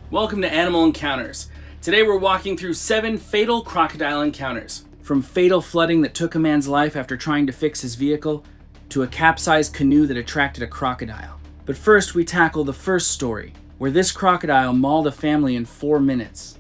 Welcome to Animal Encounters. Today we're walking through 7 fatal crocodile encounters. From fatal flooding that took a man's life after trying to fix his vehicle, to a capsized canoe that attracted a crocodile. But first we tackle the first story, where this crocodile mauled a family in 4 minutes.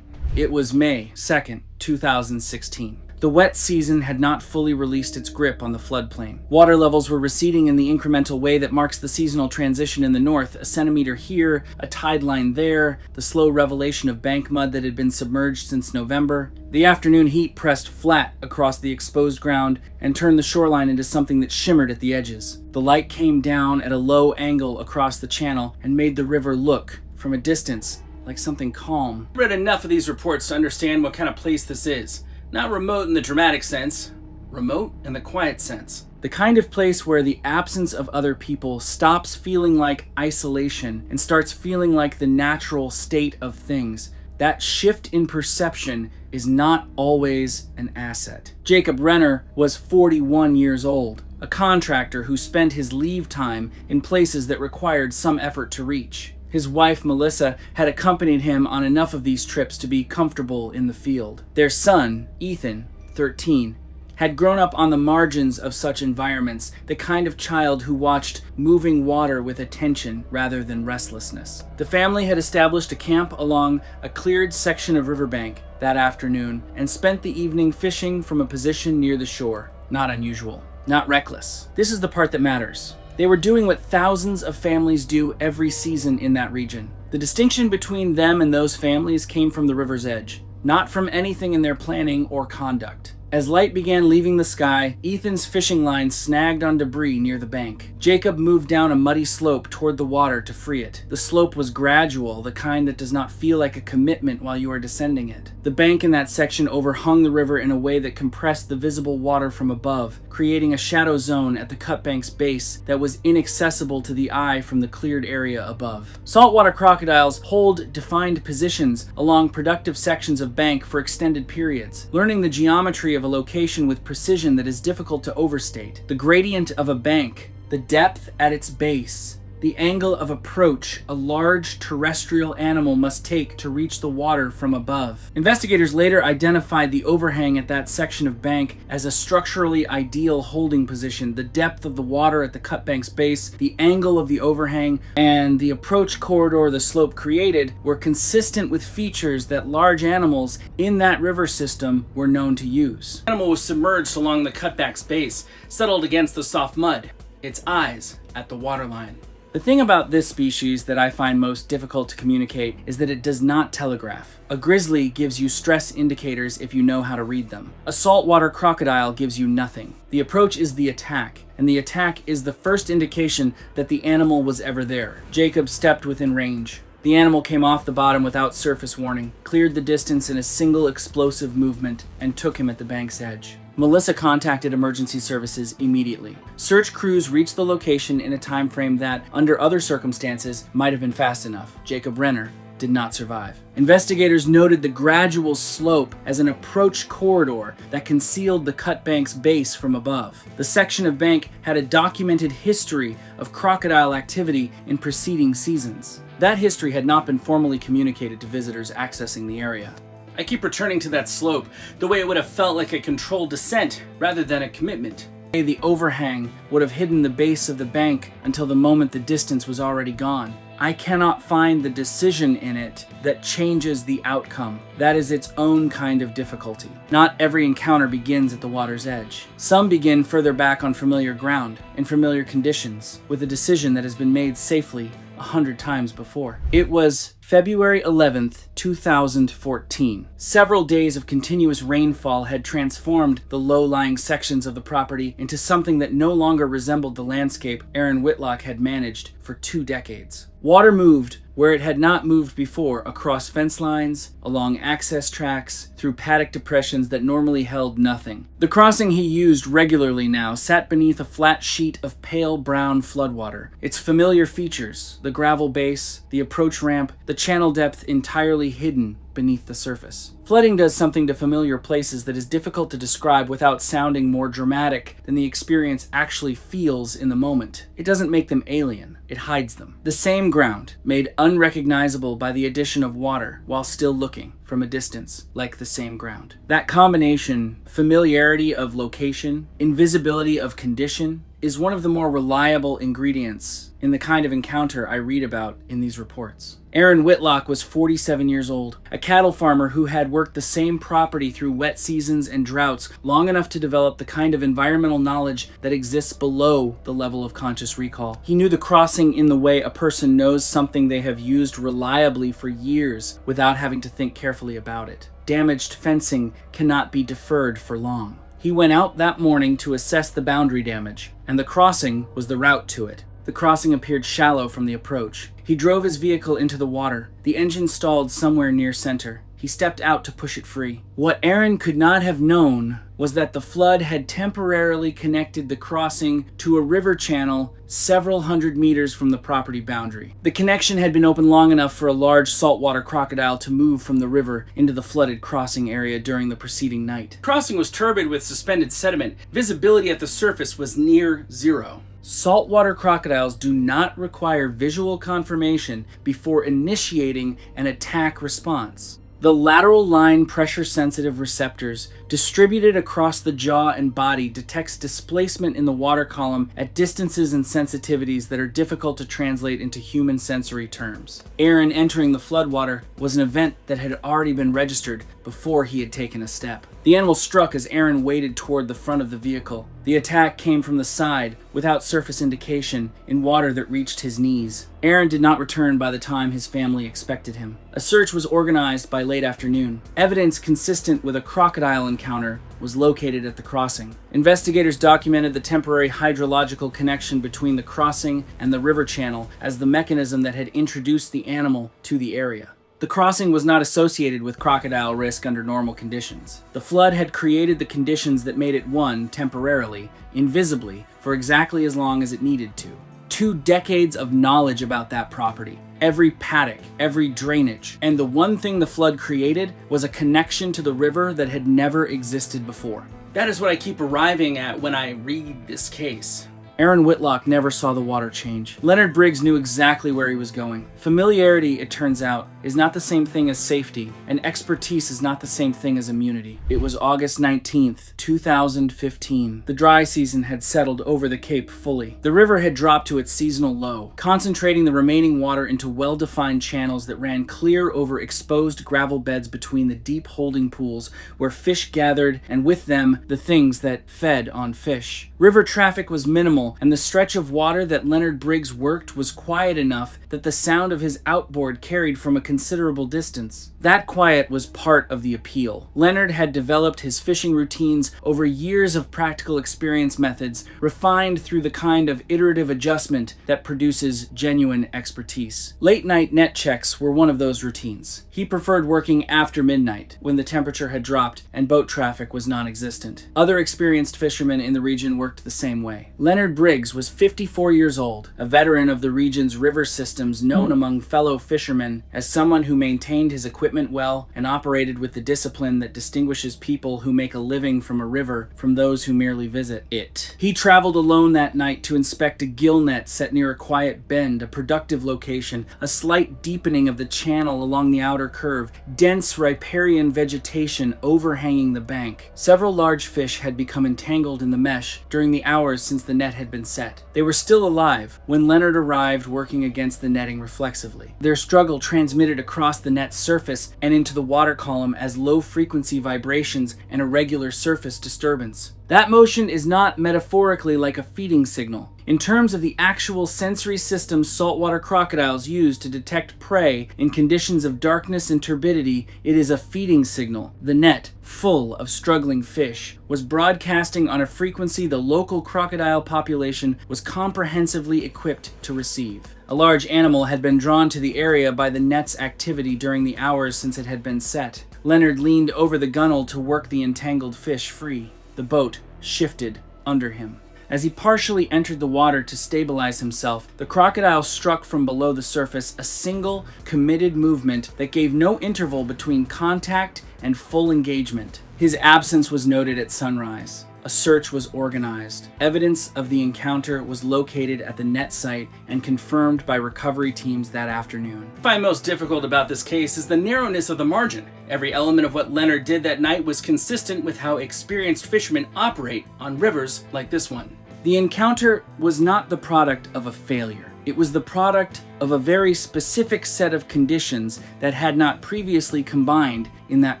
It was May 2nd, 2016. The wet season had not fully released its grip on the floodplain. Water levels were receding in the incremental way that marks the seasonal transition in the north, a centimeter here, a tide line there, the slow revelation of bank mud that had been submerged since November. The afternoon heat pressed flat across the exposed ground and turned the shoreline into something that shimmered at the edges. The light came down at a low angle across the channel and made the river look, from a distance, like something calm. I've read enough of these reports to understand what kind of place this is. Not remote in the dramatic sense, remote in the quiet sense. The kind of place where the absence of other people stops feeling like isolation and starts feeling like the natural state of things. That shift in perception is not always an asset. Jacob Renner was 41 years old, a contractor who spent his leave time in places that required some effort to reach. His wife, Melissa, had accompanied him on enough of these trips to be comfortable in the field. Their son, Ethan, 13, had grown up on the margins of such environments, the kind of child who watched moving water with attention rather than restlessness. The family had established a camp along a cleared section of riverbank that afternoon and spent the evening fishing from a position near the shore. Not unusual, not reckless. This is the part that matters. They were doing what thousands of families do every season in that region. The distinction between them and those families came from the river's edge, not from anything in their planning or conduct. As light began leaving the sky, Ethan's fishing line snagged on debris near the bank. Jacob moved down a muddy slope toward the water to free it. The slope was gradual, the kind that does not feel like a commitment while you are descending it. The bank in that section overhung the river in a way that compressed the visible water from above, creating a shadow zone at the cut bank's base that was inaccessible to the eye from the cleared area above. Saltwater crocodiles hold defined positions along productive sections of bank for extended periods, learning the geometry of a location with precision that is difficult to overstate. The gradient of a bank, the depth at its base, the angle of approach a large terrestrial animal must take to reach the water from above. Investigators later identified the overhang at that section of bank as a structurally ideal holding position. The depth of the water at the cut bank's base, the angle of the overhang, and the approach corridor the slope created were consistent with features that large animals in that river system were known to use. The animal was submerged along the cutback's base, settled against the soft mud, its eyes at the waterline. The thing about this species that I find most difficult to communicate is that it does not telegraph. A grizzly gives you stress indicators if you know how to read them. A saltwater crocodile gives you nothing. The approach is the attack, and the attack is the first indication that the animal was ever there. Jacob stepped within range. The animal came off the bottom without surface warning, cleared the distance in a single explosive movement, and took him at the bank's edge. Melissa contacted emergency services immediately. Search crews reached the location in a time frame that, under other circumstances, might have been fast enough. Jacob Renner did not survive. Investigators noted the gradual slope as an approach corridor that concealed the cut bank's base from above. The section of bank had a documented history of crocodile activity in preceding seasons. That history had not been formally communicated to visitors accessing the area. I keep returning to that slope, the way it would have felt like a controlled descent rather than a commitment. The overhang would have hidden the base of the bank until the moment the distance was already gone. I cannot find the decision in it that changes the outcome. That is its own kind of difficulty. Not every encounter begins at the water's edge. Some begin further back on familiar ground, in familiar conditions, with a decision that has been made safely 100 times before. It was February 11th, 2014. Several days of continuous rainfall had transformed the low-lying sections of the property into something that no longer resembled the landscape Aaron Whitlock had managed for 2 decades. Water moved where it had not moved before, across fence lines, along access tracks, through paddock depressions that normally held nothing. The crossing he used regularly now sat beneath a flat sheet of pale brown floodwater. Its familiar features, the gravel base, the approach ramp, the channel depth entirely hidden beneath the surface. Flooding does something to familiar places that is difficult to describe without sounding more dramatic than the experience actually feels in the moment. It doesn't make them alien, it hides them. The same ground, made unrecognizable by the addition of water while still looking from a distance like the same ground. That combination, familiarity of location, invisibility of condition, is one of the more reliable ingredients in the kind of encounter I read about in these reports. Aaron Whitlock was 47 years old, a cattle farmer who had worked the same property through wet seasons and droughts long enough to develop the kind of environmental knowledge that exists below the level of conscious recall. He knew the crossing in the way a person knows something they have used reliably for years without having to think carefully about it. Damaged fencing cannot be deferred for long. He went out that morning to assess the boundary damage, and the crossing was the route to it. The crossing appeared shallow from the approach. He drove his vehicle into the water. The engine stalled somewhere near center. He stepped out to push it free. What Aaron could not have known was that the flood had temporarily connected the crossing to a river channel several hundred meters from the property boundary. The connection had been open long enough for a large saltwater crocodile to move from the river into the flooded crossing area during the preceding night. The crossing was turbid with suspended sediment. Visibility at the surface was near zero. Saltwater crocodiles do not require visual confirmation before initiating an attack response. The lateral line pressure-sensitive receptors distributed across the jaw and body detects displacement in the water column at distances and sensitivities that are difficult to translate into human sensory terms. Aaron entering the floodwater was an event that had already been registered before he had taken a step. The animal struck as Aaron waded toward the front of the vehicle. The attack came from the side, without surface indication, in water that reached his knees. Aaron did not return by the time his family expected him. A search was organized by late afternoon. Evidence consistent with a crocodile encounter was located at the crossing. Investigators documented the temporary hydrological connection between the crossing and the river channel as the mechanism that had introduced the animal to the area. The crossing was not associated with crocodile risk under normal conditions. The flood had created the conditions that made it, one, temporarily, invisibly, for exactly as long as it needed to. 2 decades of knowledge about that property, every paddock, every drainage, and the one thing the flood created was a connection to the river that had never existed before. That is what I keep arriving at when I read this case. Aaron Whitlock never saw the water change. Leonard Briggs knew exactly where he was going. Familiarity, it turns out, is not the same thing as safety, and expertise is not the same thing as immunity. It was August 19th, 2015. The dry season had settled over the Cape fully. The river had dropped to its seasonal low, concentrating the remaining water into well-defined channels that ran clear over exposed gravel beds between the deep holding pools where fish gathered, and with them, the things that fed on fish. River traffic was minimal, and the stretch of water that Leonard Briggs worked was quiet enough that the sound of his outboard carried from a considerable distance. That quiet was part of the appeal. Leonard had developed his fishing routines over years of practical experience methods, refined through the kind of iterative adjustment that produces genuine expertise. Late-night net checks were one of those routines. He preferred working after midnight, when the temperature had dropped and boat traffic was non-existent. Other experienced fishermen in the region worked the same way. Leonard Briggs was 54 years old, a veteran of the region's river systems, known among fellow fishermen as someone who maintained his equipment well and operated with the discipline that distinguishes people who make a living from a river from those who merely visit it. He traveled alone that night to inspect a gill net set near a quiet bend, a productive location, a slight deepening of the channel along the outer curve, dense riparian vegetation overhanging the bank. Several large fish had become entangled in the mesh during the hours since the net had been set. They were still alive when Leonard arrived, working against the netting reflexively. Their struggle transmitted across the net's surface and into the water column as low-frequency vibrations and irregular surface disturbance. That motion is not metaphorically like a feeding signal. In terms of the actual sensory systems saltwater crocodiles use to detect prey in conditions of darkness and turbidity, it is a feeding signal. The net, full of struggling fish, was broadcasting on a frequency the local crocodile population was comprehensively equipped to receive. A large animal had been drawn to the area by the net's activity during the hours since it had been set. Leonard leaned over the gunwale to work the entangled fish free. The boat shifted under him. As he partially entered the water to stabilize himself, the crocodile struck from below the surface a single, committed movement that gave no interval between contact and full engagement. His absence was noted at sunrise. A search was organized. Evidence of the encounter was located at the net site and confirmed by recovery teams that afternoon. What I find most difficult about this case is the narrowness of the margin. Every element of what Renner did that night was consistent with how experienced fishermen operate on rivers like this one. The encounter was not the product of a failure. It was the product of a very specific set of conditions that had not previously combined in that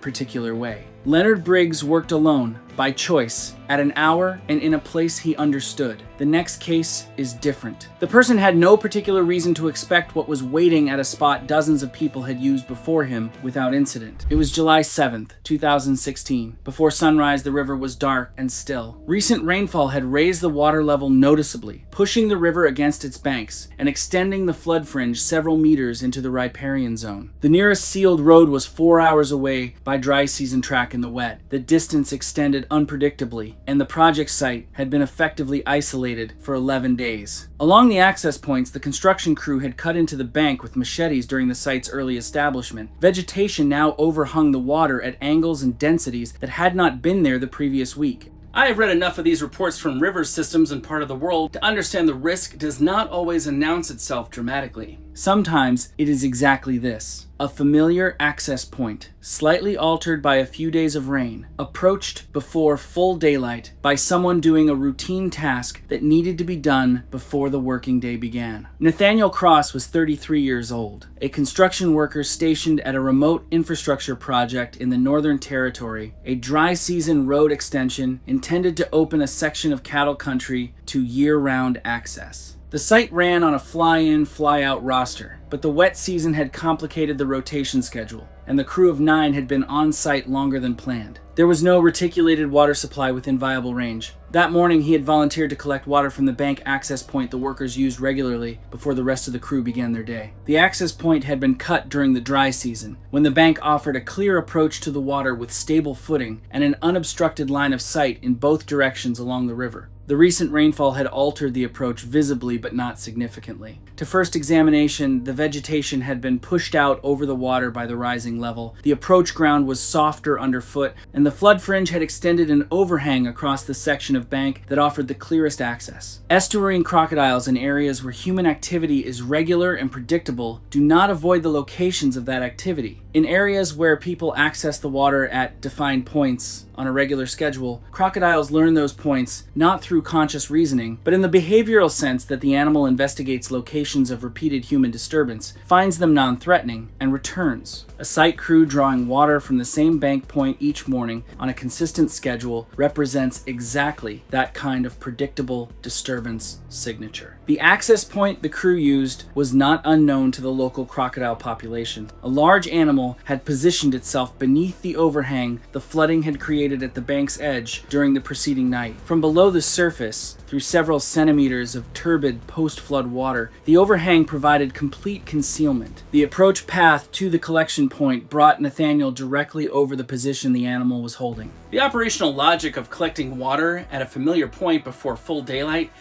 particular way. Leonard Briggs worked alone, by choice, at an hour and in a place he understood. The next case is different. The person had no particular reason to expect what was waiting at a spot dozens of people had used before him without incident. It was July 7th, 2016. Before sunrise, the river was dark and still. Recent rainfall had raised the water level noticeably, pushing the river against its banks and extending the flood fringe several meters into the riparian zone. The nearest sealed road was 4 hours away by dry season track in the wet. The distance extended unpredictably, and the project site had been effectively isolated for 11 days. Along the access points, the construction crew had cut into the bank with machetes during the site's early establishment. Vegetation now overhung the water at angles and densities that had not been there the previous week. I have read enough of these reports from river systems in part of the world to understand the risk does not always announce itself dramatically. Sometimes it is exactly this: a familiar access point, slightly altered by a few days of rain, approached before full daylight by someone doing a routine task that needed to be done before the working day began. Nathaniel Cross was 33 years old, a construction worker stationed at a remote infrastructure project in the Northern Territory, a dry season road extension intended to open a section of cattle country to year-round access. The site ran on a fly-in, fly-out roster, but the wet season had complicated the rotation schedule, and the crew of 9 had been on site longer than planned. There was no reticulated water supply within viable range. That morning, he had volunteered to collect water from the bank access point the workers used regularly before the rest of the crew began their day. The access point had been cut during the dry season, when the bank offered a clear approach to the water with stable footing and an unobstructed line of sight in both directions along the river. The recent rainfall had altered the approach visibly but not significantly. To first examination, the vegetation had been pushed out over the water by the rising level. The approach ground was softer underfoot, and the flood fringe had extended an overhang across the section of bank that offered the clearest access. Estuarine crocodiles in areas where human activity is regular and predictable do not avoid the locations of that activity. In areas where people access the water at defined points on a regular schedule, crocodiles learn those points not through conscious reasoning, but in the behavioral sense that the animal investigates locations of repeated human disturbance, finds them non-threatening, and returns. A site crew drawing water from the same bank point each morning on a consistent schedule represents exactly that kind of predictable disturbance signature. The access point the crew used was not unknown to the local crocodile population. A large animal had positioned itself beneath the overhang the flooding had created at the bank's edge during the preceding night. From below the surface, through several centimeters of turbid post-flood water, the overhang provided complete concealment. The approach path to the collection point brought Nathaniel directly over the position the animal was holding. The operational logic of collecting water at a familiar point before full daylight,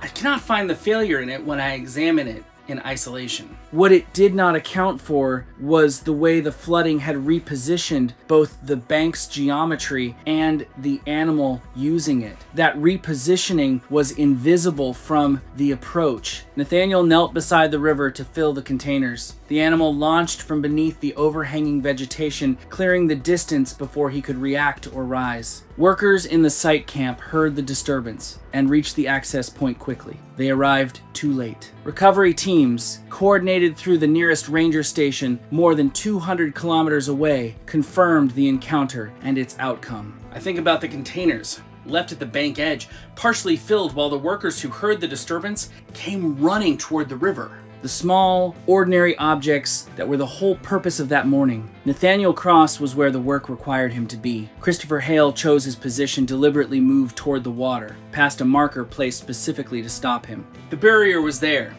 I cannot find the failure in it when I examine it in isolation. What it did not account for was the way the flooding had repositioned both the bank's geometry and the animal using it. That repositioning was invisible from the approach. Nathaniel knelt beside the river to fill the containers. The animal launched from beneath the overhanging vegetation, clearing the distance before he could react or rise. Workers in the site camp heard the disturbance and reached the access point quickly. They arrived too late. Recovery teams, coordinated through the nearest ranger station more than 200 kilometers away, confirmed the encounter and its outcome. I think about the containers left at the bank edge, partially filled while the workers who heard the disturbance came running toward the river. The small, ordinary objects that were the whole purpose of that morning. Nathaniel Cross was where the work required him to be. Christopher Hale chose his position, deliberately moved toward the water, past a marker placed specifically to stop him. The barrier was there.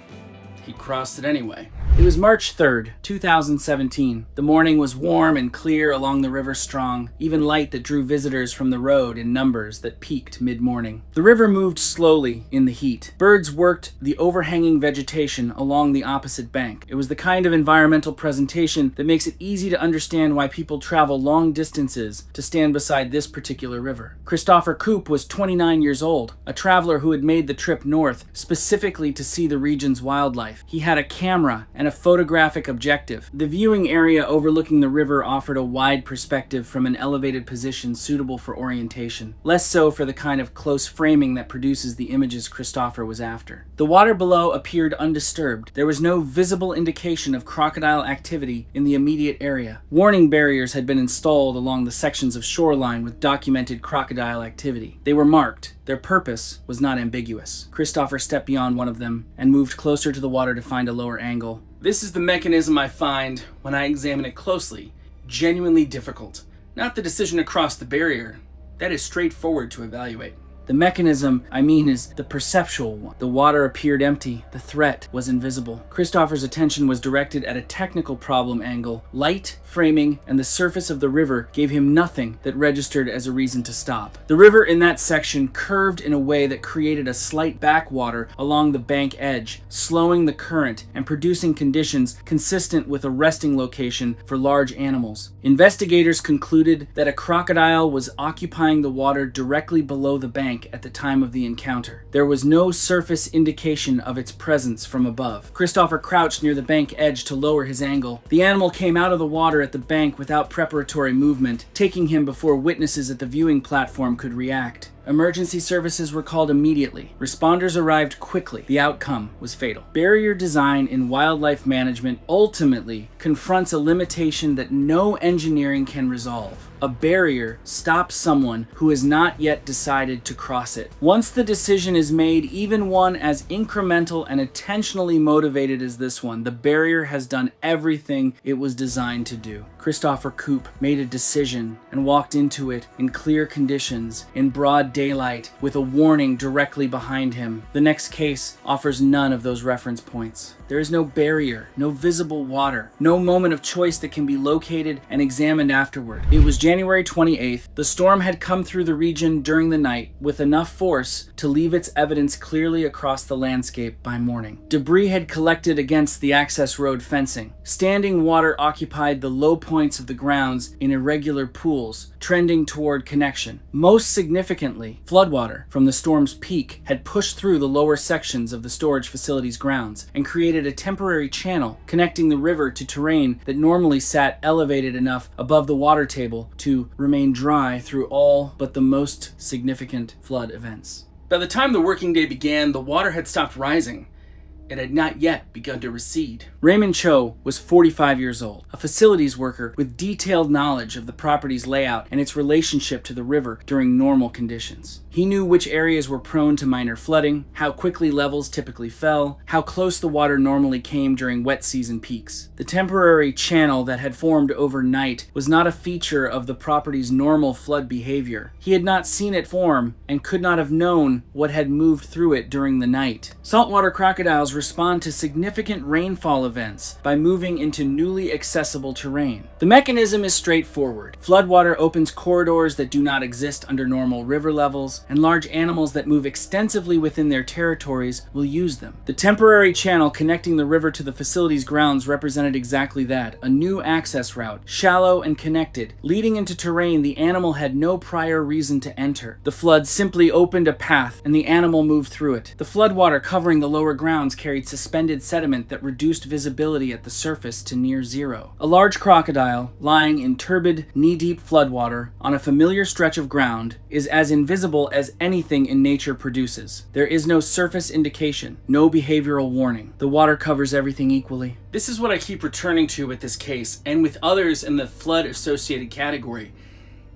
He crossed it anyway. It was March 3rd, 2017. The morning was warm and clear along the river Strong, even light that drew visitors from the road in numbers that peaked mid-morning. The river moved slowly in the heat. Birds worked the overhanging vegetation along the opposite bank. It was the kind of environmental presentation that makes it easy to understand why people travel long distances to stand beside this particular river. Christopher Koop was 29 years old, a traveler who had made the trip north specifically to see the region's wildlife. He had a camera and a photographic objective. The viewing area overlooking the river offered a wide perspective from an elevated position suitable for orientation, less so for the kind of close framing that produces the images Christopher was after. The water below appeared undisturbed. There was no visible indication of crocodile activity in the immediate area. Warning barriers had been installed along the sections of shoreline with documented crocodile activity. They were marked. Their purpose was not ambiguous. Christopher stepped beyond one of them and moved closer to the water to find a lower angle. This is the mechanism I find, when I examine it closely, genuinely difficult. Not the decision to cross the barrier. That is straightforward to evaluate. The mechanism, is the perceptual one. The water appeared empty. The threat was invisible. Christopher's attention was directed at a technical problem angle. Light, framing, and the surface of the river gave him nothing that registered as a reason to stop. The river in that section curved in a way that created a slight backwater along the bank edge, slowing the current and producing conditions consistent with a resting location for large animals. Investigators concluded that a crocodile was occupying the water directly below the bank at the time of the encounter. There was no surface indication of its presence from above. Christopher crouched near the bank edge to lower his angle. The animal came out of the water at the bank without preparatory movement, taking him before witnesses at the viewing platform could react. Emergency services were called immediately. Responders arrived quickly. The outcome was fatal. Barrier design in wildlife management ultimately confronts a limitation that no engineering can resolve. A barrier stops someone who has not yet decided to cross it. Once the decision is made, even one as incremental and intentionally motivated as this one, the barrier has done everything it was designed to do. Christopher Koop made a decision and walked into it in clear conditions, in broad daylight, with a warning directly behind him. The next case offers none of those reference points. There is no barrier, no visible water, no moment of choice that can be located and examined afterward. It was January 28th. The storm had come through the region during the night with enough force to leave its evidence clearly across the landscape by morning. Debris had collected against the access road fencing. Standing water occupied the low points of the grounds in irregular pools, trending toward connection. Most significantly, floodwater from the storm's peak had pushed through the lower sections of the storage facility's grounds and created a temporary channel connecting the river to terrain that normally sat elevated enough above the water table to remain dry through all but the most significant flood events. By the time the working day began, the water had stopped rising. It had not yet begun to recede. Raymond Cho was 45 years old, a facilities worker with detailed knowledge of the property's layout and its relationship to the river during normal conditions. He knew which areas were prone to minor flooding, how quickly levels typically fell, how close the water normally came during wet season peaks. The temporary channel that had formed overnight was not a feature of the property's normal flood behavior. He had not seen it form and could not have known what had moved through it during the night. Saltwater crocodiles respond to significant rainfall events by moving into newly accessible terrain. The mechanism is straightforward. Floodwater opens corridors that do not exist under normal river levels, and large animals that move extensively within their territories will use them. The temporary channel connecting the river to the facility's grounds represented exactly that, a new access route, shallow and connected, leading into terrain the animal had no prior reason to enter. The flood simply opened a path, and the animal moved through it. The floodwater covering the lower grounds carried suspended sediment that reduced visibility at the surface to near zero. A large crocodile, lying in turbid, knee-deep floodwater on a familiar stretch of ground, is as invisible as anything in nature produces. There is no surface indication, no behavioral warning. The water covers everything equally. This is what I keep returning to with this case, and with others in the flood-associated category.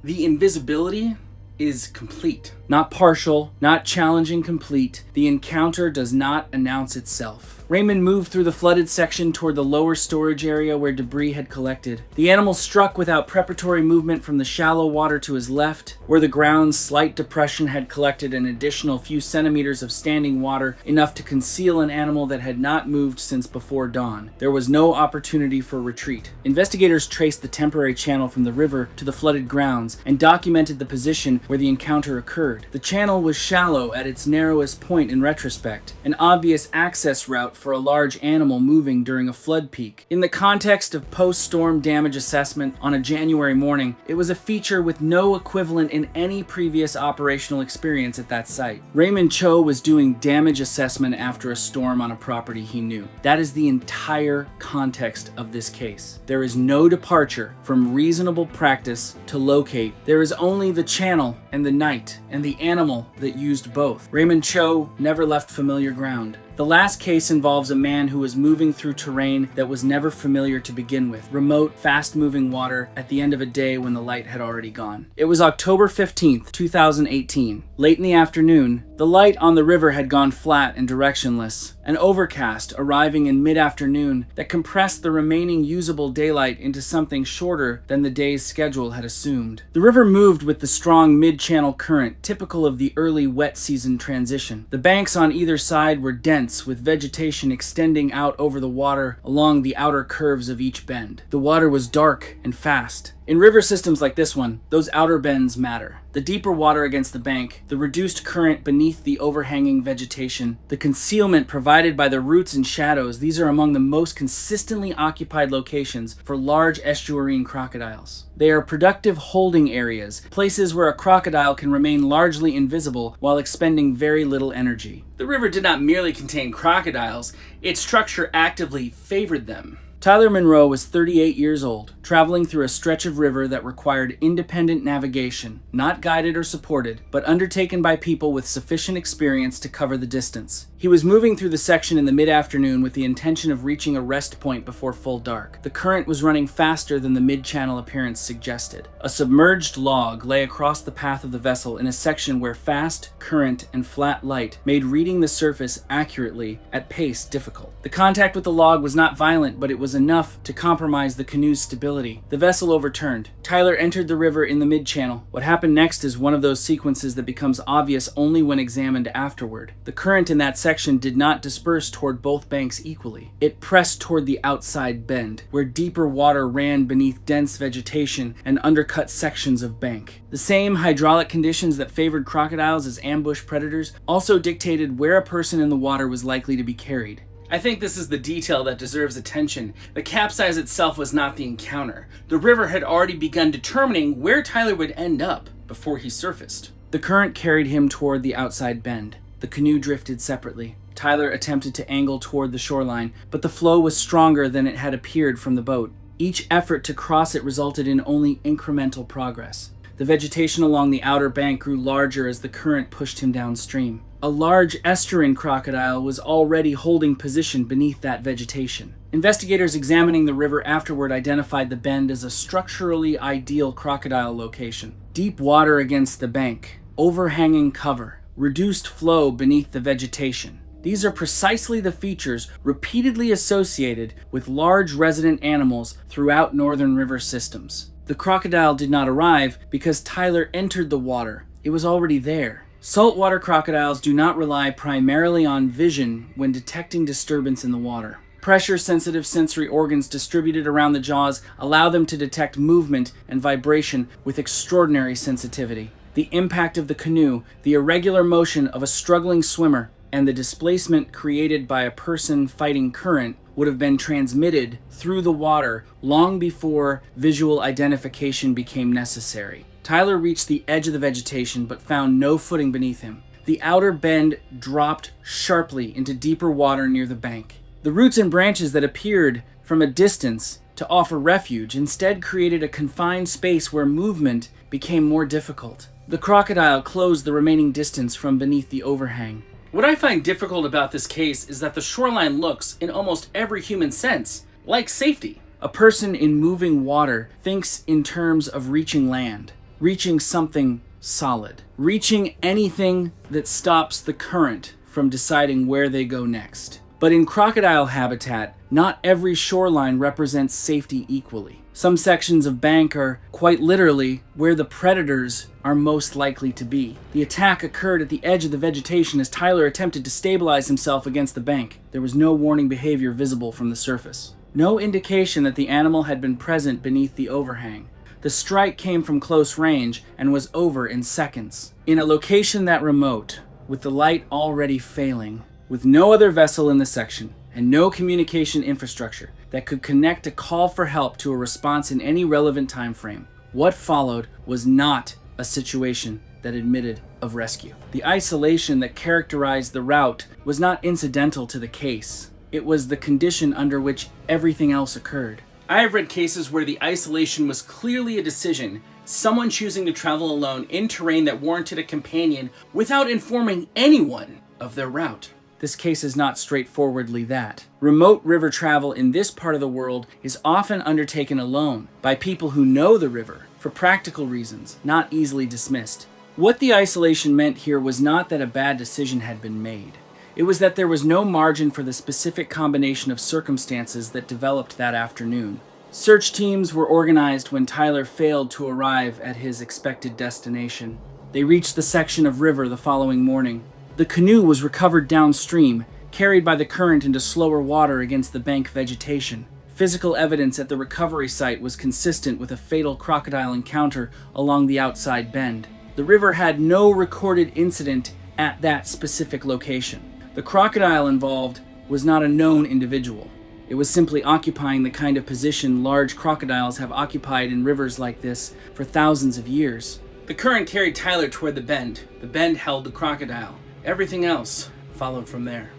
The invisibility is complete. Not partial, not challenging complete. The encounter does not announce itself. Raymond moved through the flooded section toward the lower storage area where debris had collected. The animal struck without preparatory movement from the shallow water to his left, where the ground's slight depression had collected an additional few centimeters of standing water, enough to conceal an animal that had not moved since before dawn. There was no opportunity for retreat. Investigators traced the temporary channel from the river to the flooded grounds and documented the position where the encounter occurred. The channel was shallow at its narrowest point in retrospect, an obvious access route for a large animal moving during a flood peak. In the context of post-storm damage assessment on a January morning, it was a feature with no equivalent in any previous operational experience at that site. Raymond Cho was doing damage assessment after a storm on a property he knew. That is the entire context of this case. There is no departure from reasonable practice to locate. There is only the channel and the night and the animal that used both. Raymond Cho never left familiar ground. The last case involves a man who was moving through terrain that was never familiar to begin with. Remote, fast-moving water at the end of a day when the light had already gone. It was October 15th, 2018. Late in the afternoon, the light on the river had gone flat and directionless. An overcast arriving in mid-afternoon that compressed the remaining usable daylight into something shorter than the day's schedule had assumed. The river moved with the strong mid-channel current typical of the early wet season transition. The banks on either side were dense, with vegetation extending out over the water along the outer curves of each bend. The water was dark and fast. In river systems like this one, those outer bends matter. The deeper water against the bank, the reduced current beneath the overhanging vegetation, the concealment provided by the roots and shadows, these are among the most consistently occupied locations for large estuarine crocodiles. They are productive holding areas, places where a crocodile can remain largely invisible while expending very little energy. The river did not merely contain crocodiles, its structure actively favored them. Tyler Monroe was 38 years old, traveling through a stretch of river that required independent navigation, not guided or supported, but undertaken by people with sufficient experience to cover the distance. He was moving through the section in the mid-afternoon with the intention of reaching a rest point before full dark. The current was running faster than the mid-channel appearance suggested. A submerged log lay across the path of the vessel in a section where fast current and flat light made reading the surface accurately at pace difficult. The contact with the log was not violent, but it was enough to compromise the canoe's stability. The vessel overturned. Tyler entered the river in the mid-channel. What happened next is one of those sequences that becomes obvious only when examined afterward. The current in that section did not disperse toward both banks equally. It pressed toward the outside bend, where deeper water ran beneath dense vegetation and undercut sections of bank. The same hydraulic conditions that favored crocodiles as ambush predators also dictated where a person in the water was likely to be carried. I think this is the detail that deserves attention. The capsize itself was not the encounter. The river had already begun determining where Tyler would end up before he surfaced. The current carried him toward the outside bend. The canoe drifted separately. Tyler attempted to angle toward the shoreline, but the flow was stronger than it had appeared from the boat. Each effort to cross it resulted in only incremental progress. The vegetation along the outer bank grew larger as the current pushed him downstream. A large estuarine crocodile was already holding position beneath that vegetation. Investigators examining the river afterward identified the bend as a structurally ideal crocodile location. Deep water against the bank, overhanging cover, reduced flow beneath the vegetation. These are precisely the features repeatedly associated with large resident animals throughout northern river systems. The crocodile did not arrive because Tyler entered the water. It was already there. Saltwater crocodiles do not rely primarily on vision when detecting disturbance in the water. Pressure-sensitive sensory organs distributed around the jaws allow them to detect movement and vibration with extraordinary sensitivity. The impact of the canoe, the irregular motion of a struggling swimmer, and the displacement created by a person fighting current would have been transmitted through the water long before visual identification became necessary. Tyler reached the edge of the vegetation but found no footing beneath him. The outer bend dropped sharply into deeper water near the bank. The roots and branches that appeared from a distance to offer refuge instead created a confined space where movement became more difficult. The crocodile closed the remaining distance from beneath the overhang. What I find difficult about this case is that the shoreline looks, in almost every human sense, like safety. A person in moving water thinks in terms of reaching land, reaching something solid, reaching anything that stops the current from deciding where they go next. But in crocodile habitat, not every shoreline represents safety equally. Some sections of bank are quite literally where the predators are most likely to be. The attack occurred at the edge of the vegetation as Tyler attempted to stabilize himself against the bank. There was no warning behavior visible from the surface. No indication that the animal had been present beneath the overhang. The strike came from close range and was over in seconds. In a location that remote, with the light already failing, with no other vessel in the section, and no communication infrastructure that could connect a call for help to a response in any relevant time frame, what followed was not a situation that admitted of rescue. The isolation that characterized the route was not incidental to the case. It was the condition under which everything else occurred. I have read cases where the isolation was clearly a decision, someone choosing to travel alone in terrain that warranted a companion without informing anyone of their route. This case is not straightforwardly that. Remote river travel in this part of the world is often undertaken alone by people who know the river for practical reasons, not easily dismissed. What the isolation meant here was not that a bad decision had been made. It was that there was no margin for the specific combination of circumstances that developed that afternoon. Search teams were organized when Tyler failed to arrive at his expected destination. They reached the section of river the following morning. The canoe was recovered downstream, carried by the current into slower water against the bank vegetation. Physical evidence at the recovery site was consistent with a fatal crocodile encounter along the outside bend. The river had no recorded incident at that specific location. The crocodile involved was not a known individual. It was simply occupying the kind of position large crocodiles have occupied in rivers like this for thousands of years. The current carried Tyler toward the bend. The bend held the crocodile. Everything else followed from there.